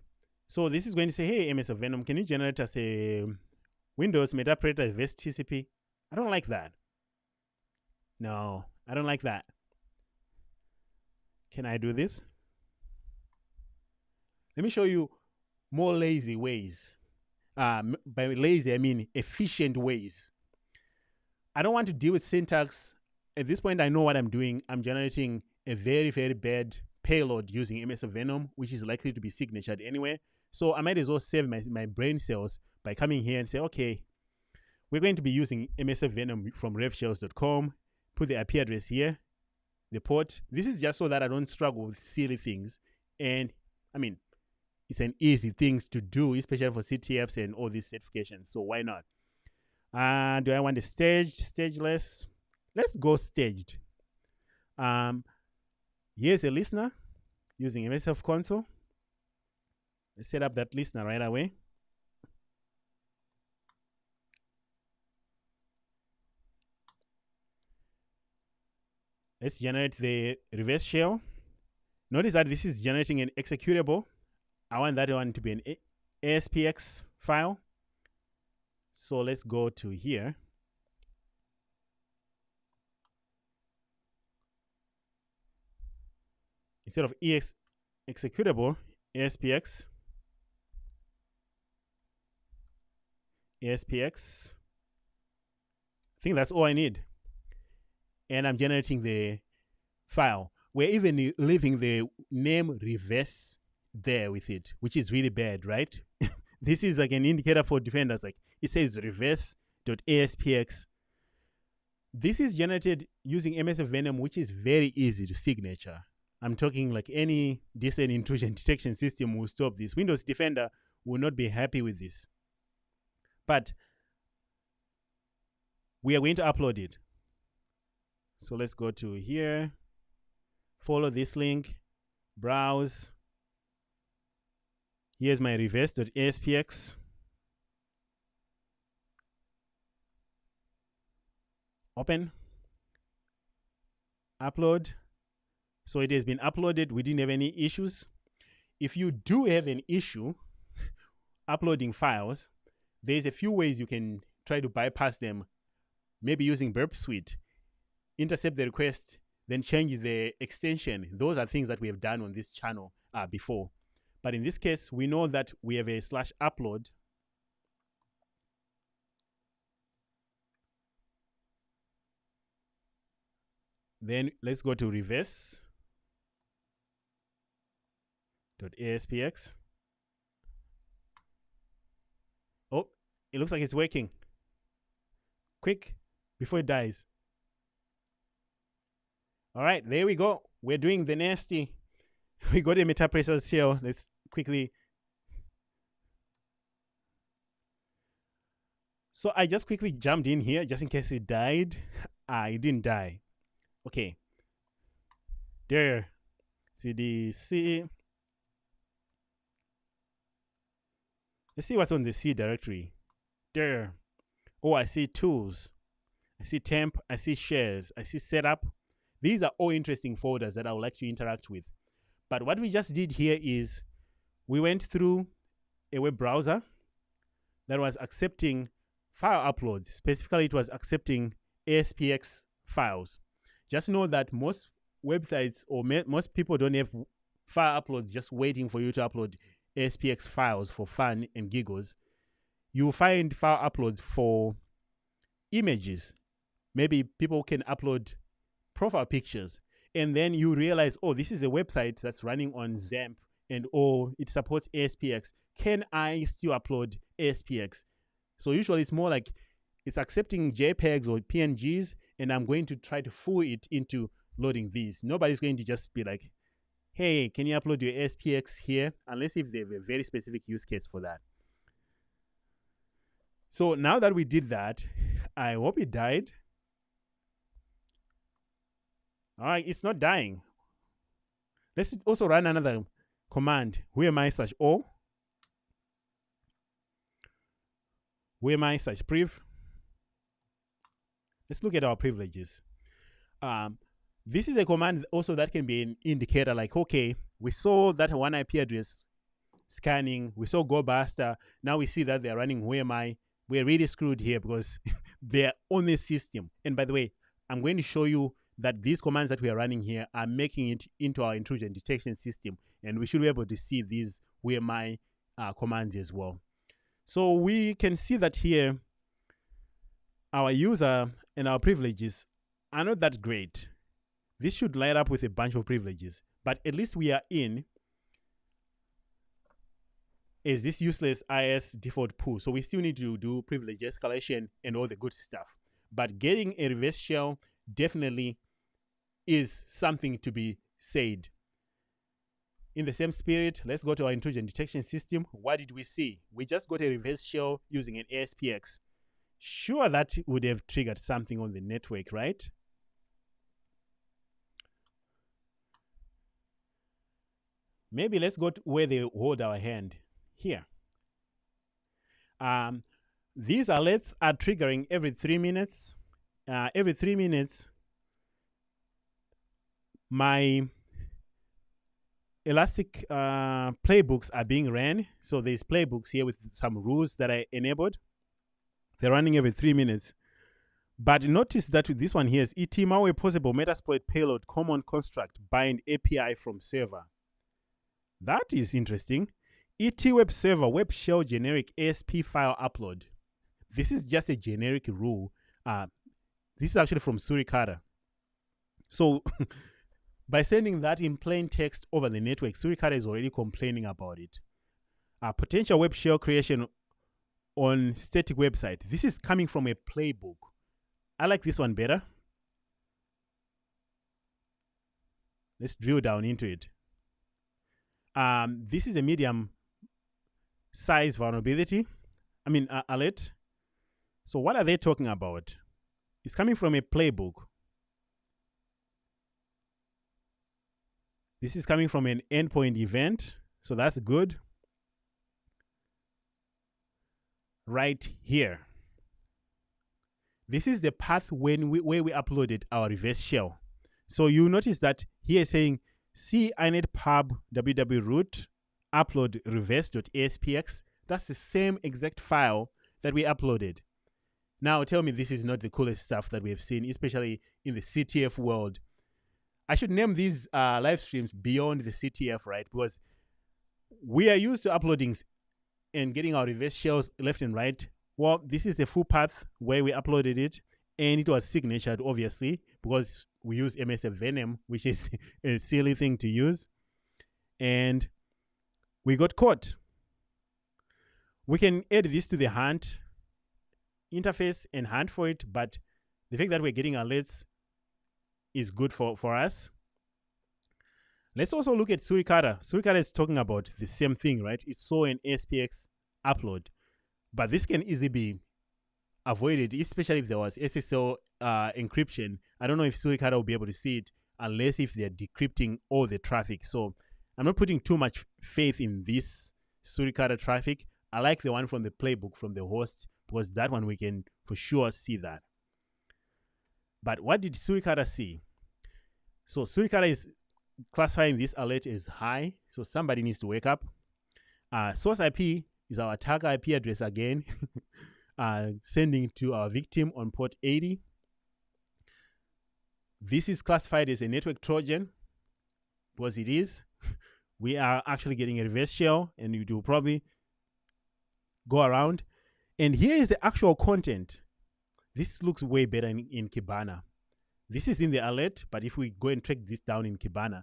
So this is going to say, hey, MS of Venom, can you generate us a Windows Metapredator vs TCP? I don't like that. No, I don't like that. Can I do this? Let me show you more lazy ways. By lazy, I mean efficient ways. I don't want to deal with syntax. At this point, I know what I'm doing. I'm generating a very, very bad payload using MS of Venom, which is likely to be signatured anyway. So I might as well save my brain cells by coming here and say, okay, we're going to be using MS of Venom from revshells.com, put the IP address here, the port. This is just so that I don't struggle with silly things. And I mean, it's an easy thing to do, especially for CTFs and all these certifications. So why not? Do I want a staged, stageless? Let's go staged. Here's a listener using MSF console. Let's set up that listener right away. Let's generate the reverse shell. Notice that this is generating an executable. I want that one to be an ASPX file. So let's go to here. Instead of EX executable, ASPX. ASPX. I think that's all I need. And I'm generating the file. We're even leaving the name reverse there with it, which is really bad, right? This is like an indicator for defenders. Like it says reverse.aspx. This is generated using MS of Venom, which is very easy to signature. I'm talking like any decent intrusion detection system will stop this. Windows Defender will not be happy with this. But we are going to upload it. So let's go to here, follow this link, browse. Here's my reverse.aspx. Open, upload. So it has been uploaded. We didn't have any issues. If you do have an issue uploading files, there's a few ways you can try to bypass them. Maybe using Burp Suite. Intercept the request, then change the extension. Those are things that we have done on this channel before. But in this case, we know that we have a /upload. Then let's go to reverse.aspx. Oh, it looks like it's working. Quick, before it dies. All right, there we go. We're doing the nasty. We got a metapressor shell. Let's quickly. So I just quickly jumped in here just in case it died. It didn't die. Okay. There. CDC. Let's see what's on the C directory. There. Oh, I see tools. I see temp. I see shares. I see setup. These are all interesting folders that I would like to interact with. But what we just did here is we went through a web browser that was accepting file uploads. Specifically, it was accepting ASPX files. Just know that most websites or most people don't have file uploads just waiting for you to upload ASPX files for fun and giggles. You find file uploads for images. Maybe people can upload profile pictures, and then you realize, oh, this is a website that's running on XAMPP and it supports ASPX. Can I still upload ASPX? So usually it's more like it's accepting JPEGs or PNGs, and I'm going to try to fool it into loading these. Nobody's going to just be like, hey, can you upload your ASPX here? Unless if they have a very specific use case for that. So now that we did that, I hope it died. All right, it's not dying. Let's also run another command, whoami/o, whoami/priv. Let's look at our privileges. This is a command also that can be an indicator like, okay, we saw that one IP address scanning, we saw GoBuster, now we see that they're running whoami. We're really screwed here because they're on this system. And by the way, I'm going to show you that these commands that we are running here are making it into our intrusion detection system. And we should be able to see these whoami commands as well. So we can see that here, our user and our privileges are not that great. This should light up with a bunch of privileges, but at least we are in is this useless IS default pool. So we still need to do privilege escalation and all the good stuff. But getting a reverse shell definitely is something to be said. In the same spirit, let's go to our intrusion detection system. What did we see? We just got a reverse shell using an ASPX. Sure, that would have triggered something on the network, right? Maybe let's go to where they hold our hand. Here. These alerts are triggering every 3 minutes. Every 3 minutes, my Elastic playbooks are being ran. So there's playbooks here with some rules that I enabled. They're running every 3 minutes. But notice that with this one here is ET malware possible metasploit payload common construct bind API from server. That is interesting. ET web server web shell generic ASP file upload. This is just a generic rule. This is actually from Suricata. So by sending that in plain text over the network, Suricata is already complaining about it. Potential web shell creation on static website. This is coming from a playbook. I like this one better. Let's drill down into it. This is a medium size vulnerability. Alert. So what are they talking about? It's coming from a playbook. This is coming from an endpoint event. So that's good. Right here. This is the path where we uploaded our reverse shell. So you notice that here saying C inet pub www root upload reverse.aspx. That's the same exact file that we uploaded. Now tell me this is not the coolest stuff that we have seen, especially in the CTF world. I should name these live streams beyond the CTF, right? Because we are used to uploading and getting our reverse shells left and right. Well, this is the full path where we uploaded it, and it was signatured, obviously, because we use MSF Venom, which is a silly thing to use. And we got caught. We can add this to the hunt interface and hunt for it, but the fact that we're getting alerts is good for us. Let's also look at Suricata. Suricata is talking about the same thing, right? It saw an SPX upload, but this can easily be avoided, especially if there was SSL encryption. I don't know if Suricata will be able to see it unless if they're decrypting all the traffic. So I'm not putting too much faith in this Suricata traffic. I like the one from the playbook from the host, because that one we can for sure see that. But what did Suricata see? So Suricata is classifying this alert as high. So somebody needs to wake up. Source IP is our attacker IP address again, sending to our victim on port 80. This is classified as a network Trojan because it is. We are actually getting a reverse shell, and it will probably go around. And here is the actual content. This looks way better in Kibana. This is in the alert, but if we go and track this down in Kibana,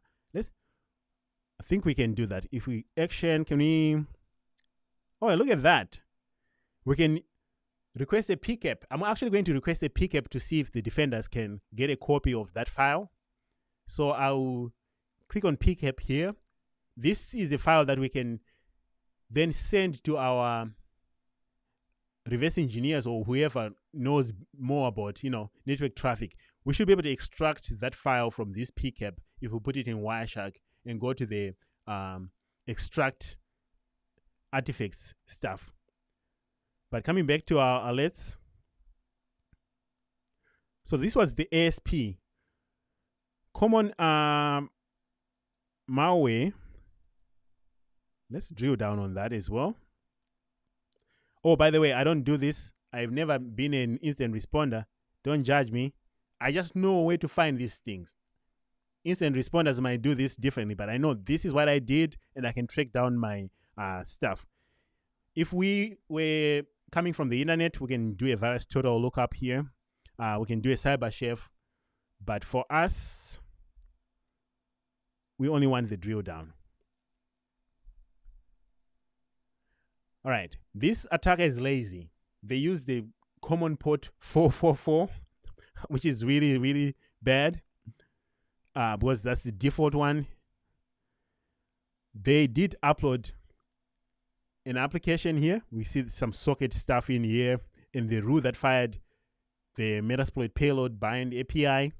I think we can do that. If we action, can we? Oh, look at that. We can request a PCAP. I'm actually going to request a PCAP to see if the defenders can get a copy of that file. So I'll click on PCAP here. This is a file that we can then send to our reverse engineers or whoever knows more about, network traffic. We should be able to extract that file from this PCAP if we put it in Wireshark and go to the extract artifacts stuff. But coming back to our alerts, so this was the ASP. Common malware. Let's drill down on that as well. Oh, by the way, I don't do this. I've never been an instant responder. Don't judge me. I just know where to find these things. Instant responders might do this differently, but I know this is what I did, and I can track down my stuff. If we were coming from the internet, we can do a virus total lookup here. We can do a cyber chef. But for us, we only want the drill down. All right, this attacker is lazy. They use the common port 444, which is really, really bad because that's the default one. They did upload an application here. We see some socket stuff in here and the root that fired the Metasploit payload bind API.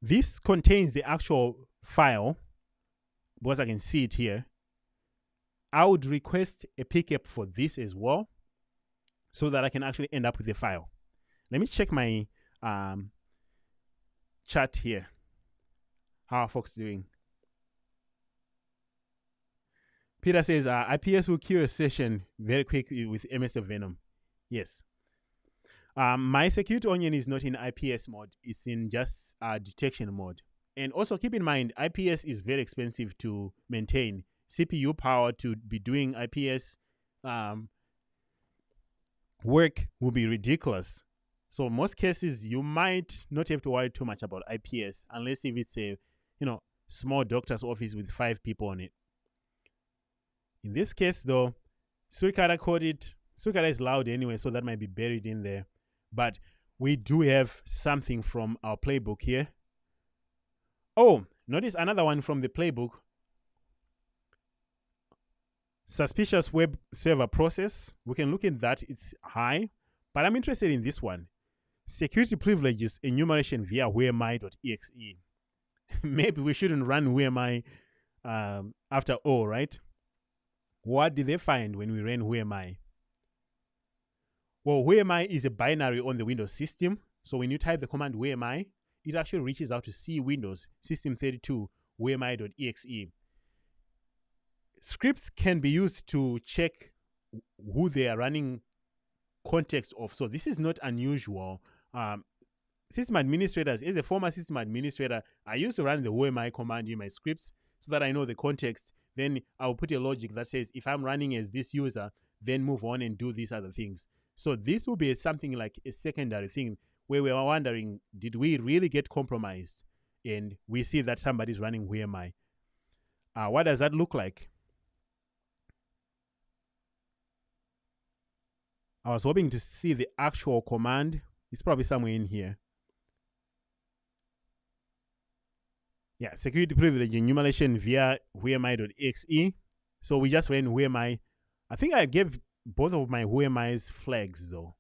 This contains the actual file because I can see it here. I would request a PCAP for this as well so that I can actually end up with the file. Let me check my chat here. How are folks doing? Peter says, IPS will kill a session very quickly with MSF Venom. Yes. My Security Onion is not in IPS mode. It's in just detection mode. And also keep in mind, IPS is very expensive to maintain. CPU power to be doing IPS work will be ridiculous. So most cases, you might not have to worry too much about IPS unless if it's a small doctor's office with 5 people on it. In this case, though, Surikata caught it. Surikata is loud anyway, so that might be buried in there. But we do have something from our playbook here. Oh, notice another one from the playbook. Suspicious web server process. We can look at that. It's high, but I'm interested in this one. Security privileges enumeration via whoami.exe. Maybe we shouldn't run whoami after all, right? What did they find when we ran whoami? Well, whoami is a binary on the Windows system. So when you type the command whoami, it actually reaches out to see Windows system32 whoami.exe. Scripts can be used to check who they are running context of. So this is not unusual. System administrators, as a former system administrator, I used to run the whoami command in my scripts so that I know the context. Then I'll put a logic that says, if I'm running as this user, then move on and do these other things. So this will be something like a secondary thing where we are wondering, did we really get compromised? And we see that somebody's running whoami. What does that look like? I was hoping to see the actual command. It's probably somewhere in here. Yeah, security privilege enumeration via whoami.exe. So we just ran whoami. I think I gave both of my whoami's flags though.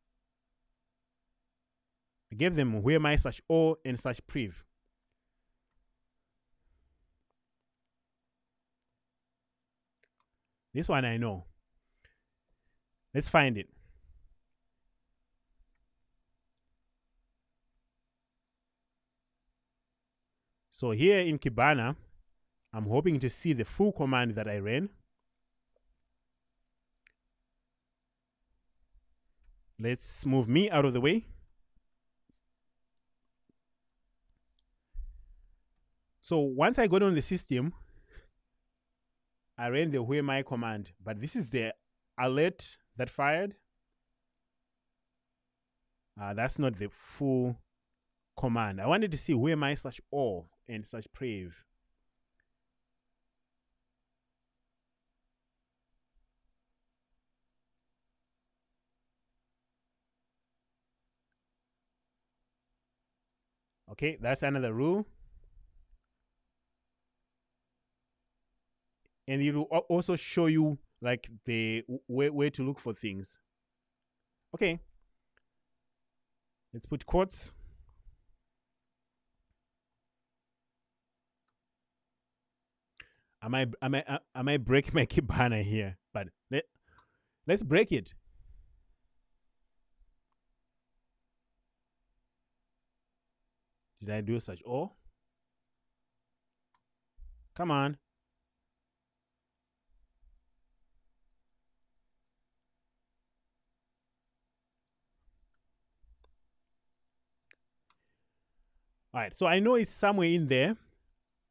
I gave them whoami/o and /priv. This one I know. Let's find it. So here in Kibana, I'm hoping to see the full command that I ran. Let's move me out of the way. So once I got on the system, I ran the who am I command, but this is the alert that fired. That's not the full command. I wanted to see who am I /all and /prev. Okay, that's another rule. And it will also show you like the where to look for things. Okay, let's put quotes. I might break my banner here, but let's break it. Did I do such all? Come on. All right, so I know it's somewhere in there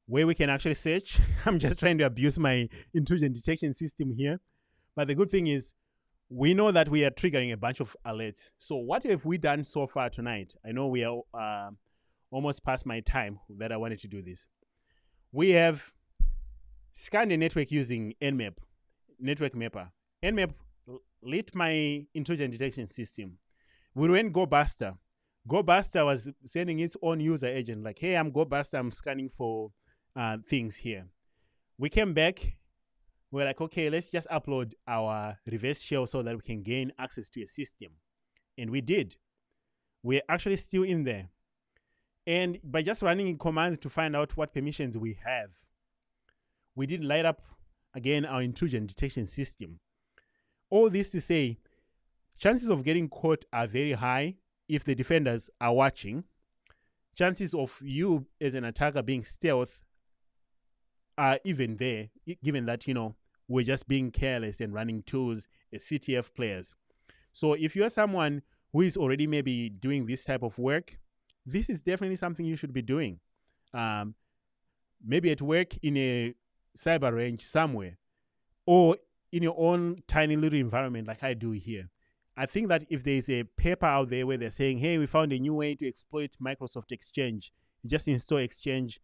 where we can actually search. I'm just trying to abuse my intrusion detection system here. But the good thing is we know that we are triggering a bunch of alerts. So what have we done so far tonight? I know we are almost past my time that I wanted to do this. We have scanned the network using Nmap, network mapper. Nmap lit my intrusion detection system. We ran GoBuster. GoBuster was sending its own user agent like, hey, I'm GoBuster, I'm scanning for things here. We came back. We're like, okay, let's just upload our reverse shell so that we can gain access to a system. And we did. We're actually still in there. And by just running commands to find out what permissions we have, we did light up, again, our intrusion detection system. All this to say, chances of getting caught are very high if the defenders are watching. Chances of you as an attacker being stealth are even there, given that, we're just being careless and running tools as CTF players. So if you're someone who is already maybe doing this type of work, this is definitely something you should be doing. Maybe at work in a cyber range somewhere, or in your own tiny little environment like I do here. I think that if there's a paper out there where they're saying, hey, we found a new way to exploit Microsoft Exchange, just install Exchange,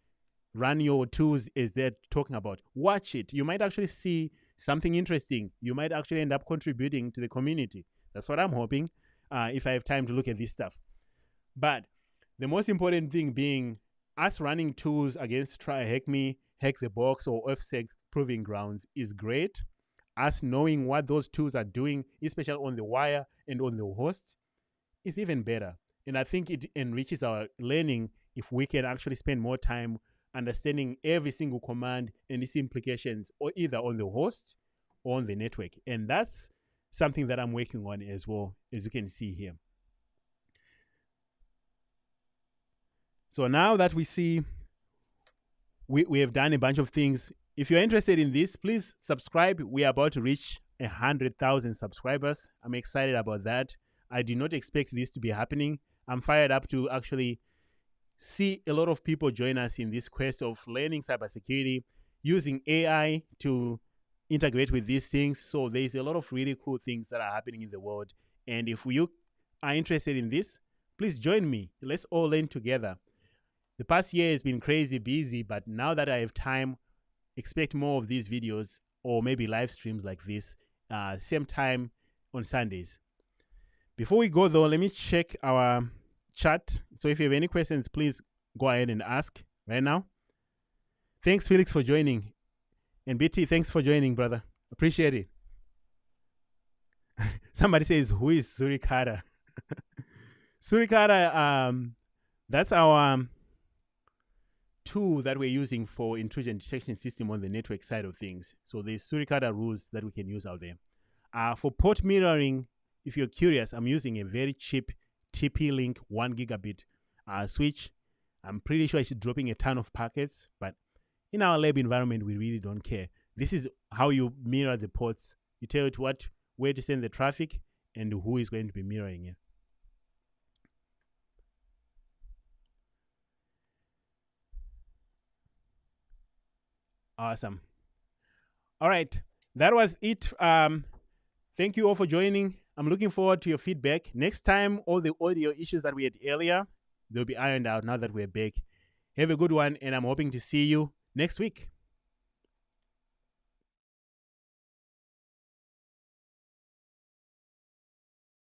run your tools as they're talking about. Watch it. You might actually see something interesting. You might actually end up contributing to the community. That's what I'm hoping, if I have time to look at this stuff. But the most important thing being us running tools against Try Hack Me, Hack the Box, or OffSec proving grounds is great. Us knowing what those tools are doing, especially on the wire and on the host, is even better. And I think it enriches our learning if we can actually spend more time understanding every single command and its implications, or either on the host or on the network. And that's something that I'm working on as well, as you can see here. So now that we see we have done a bunch of things, if you're interested in this, please subscribe. We are about to reach 100,000 subscribers. I'm excited about that. I did not expect this to be happening. I'm fired up to actually see a lot of people join us in this quest of learning cybersecurity, using AI to integrate with these things. So there's a lot of really cool things that are happening in the world. And if you are interested in this, please join me. Let's all learn together. The past year has been crazy busy, but now that I have time, expect more of these videos, or maybe live streams like this, same time on Sundays. Before we go though, let me check our chat. So if you have any questions, please go ahead and ask right now. Thanks, Felix, for joining. And BT, thanks for joining, brother. Appreciate it. Somebody says, who is Surikata? Surikata, that's our tool that we're using for intrusion detection system on the network side of things. So there's Surikata rules that we can use out there. For port mirroring, if you're curious, I'm using a very cheap TP-Link 1 gigabit switch. I'm pretty sure it's dropping a ton of packets, but In our lab environment, we really don't care. This is how you mirror the ports. You tell it where to send the traffic and who is going to be mirroring it. Awesome. All right. That was it. Thank you all for joining. I'm looking forward to your feedback. Next time, all the audio issues that we had earlier, they'll be ironed out now that we're back. Have a good one, and I'm hoping to see you next week.